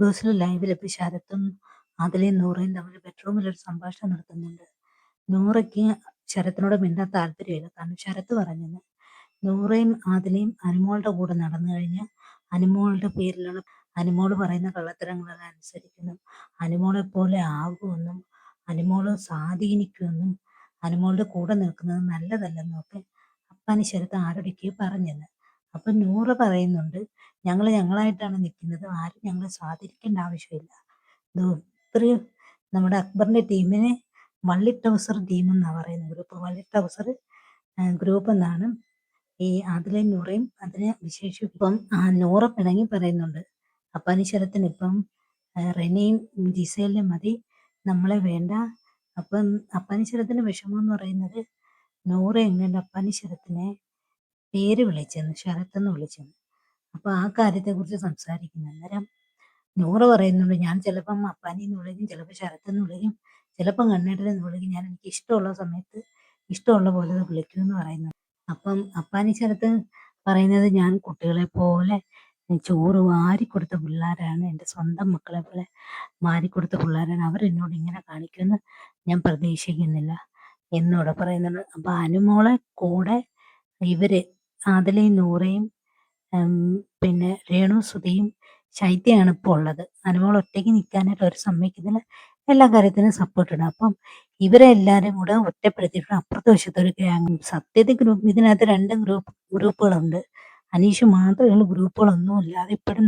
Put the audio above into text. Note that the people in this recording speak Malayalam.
ബോസിൽ ലൈവിൽ ഇപ്പൊ ശരത്തും ആദിലയും നൂറയും തമ്മിൽ ബെഡ്റൂമിൽ ഒരു സംഭാഷണം നടത്തുന്നുണ്ട്. നൂറയ്ക്ക് ശരത്തിനോട് മിണ്ടാൻ താല്പര്യമില്ല. കാരണം ശരത്ത് പറഞ്ഞത് നൂറയും ആദിലയും അനുമോളുടെ കൂടെ നടന്നു കഴിഞ്ഞാൽ അനുമോളുടെ പേരിലുള്ള അനുമോള് പറയുന്ന കള്ളത്തരങ്ങളെല്ലാം അനുസരിക്കുന്നു, അനുമോളെ പോലെ ആകുമെന്നും അനുമോള് സ്വാധീനിക്കുമെന്നും അനുമോളുടെ കൂടെ നിൽക്കുന്നത് നല്ലതല്ലെന്നും ഒക്കെ അപ്പാനി ശരത്ത് ആരോടൊക്കെയോ പറഞ്ഞെന്ന്. അപ്പൊ നൂറ പറയുന്നുണ്ട്, ഞങ്ങളായിട്ടാണ് നിൽക്കുന്നത്, ആരും ഞങ്ങളെ സ്വാധീനിക്കേണ്ട ആവശ്യമില്ല. ഇത്രയും നമ്മുടെ അക്ബറിന്റെ ടീമിനെ വള്ളി ടൗസർ ടീം എന്നാണ് പറയുന്നത്. വള്ളി ടൗസർ ഗ്രൂപ്പ് എന്നാണ് ഈ ആദിലയും നൂറയും അതിനെ വിശേഷിപ്പിക്കും. ഇപ്പം നൂറ പിണങ്ങി പറയുന്നുണ്ട്, അപ്പാനി ശരത്തിന് ഇപ്പം റെനയും ജിസേലിനും മതി, നമ്മളെ വേണ്ട. അപ്പം അപ്പാനി ശരത്തിന്റെ വിഷമം എന്ന് പറയുന്നത് നൂറ എങ്ങനെ അപ്പാനി ശരത്തിനെ പേര് വിളിച്ചെന്ന്, ശരത്തെന്ന് വിളിച്ചെന്ന്. അപ്പൊ ആ കാര്യത്തെക്കുറിച്ച് സംസാരിക്കുന്നു. അന്നേരം നൂറ് പറയുന്നുണ്ട്, ഞാൻ ചിലപ്പം അപ്പാനി എന്ന് വിളിക്കും, ചിലപ്പോൾ ശരത്തെന്ന് വിളിക്കും, ചിലപ്പം കണ്ണേട്ടനെന്ന് വിളിക്കും, ഞാൻ എനിക്ക് ഇഷ്ടമുള്ള സമയത്ത് ഇഷ്ടമുള്ള പോലെ വിളിക്കും എന്ന് പറയുന്നു. അപ്പം അപ്പാനി ശരത്ത് പറയുന്നത്, ഞാൻ കുട്ടികളെ പോലെ ചോറ് വാരിക്കൊടുത്ത പിള്ളേരാണ്, എൻ്റെ സ്വന്തം മക്കളെ പോലെ വാരിക്കൊടുത്ത പിള്ളേരാണ്, അവരെന്നോട് ഇങ്ങനെ കാണിക്കുമെന്ന് ഞാൻ പ്രതീക്ഷിക്കുന്നില്ല എന്നോട് പറയുന്നുണ്ട്. അപ്പൊ അനുമോളെ കൂടെ ഇവര് ആദിലയും നൂറയും പിന്നെ രേണു സുധിയും ശൈത്യമാണ് ഇപ്പോൾ ഉള്ളത്. അനുമോൾ ഒറ്റയ്ക്ക് നിൽക്കാനായിട്ട് അവർ സമ്മതിക്കുന്നില്ല, എല്ലാ കാര്യത്തിനും സപ്പോർട്ട് ഇടും. അപ്പം ഇവരെ എല്ലാവരും കൂടെ ഒറ്റപ്പെടുത്തിയിട്ട് അപ്പുറത്തെ വശത്ത് ഒരു ഗ്യാങ്. സത്യത്തിൽ ഇതിനകത്ത് രണ്ട് ഗ്രൂപ്പുകളുണ്ട്. അനീഷ് മാത്രമേ ഉള്ളൂ ഗ്രൂപ്പുകളൊന്നും ഇല്ലാതെ ഇപ്പോഴും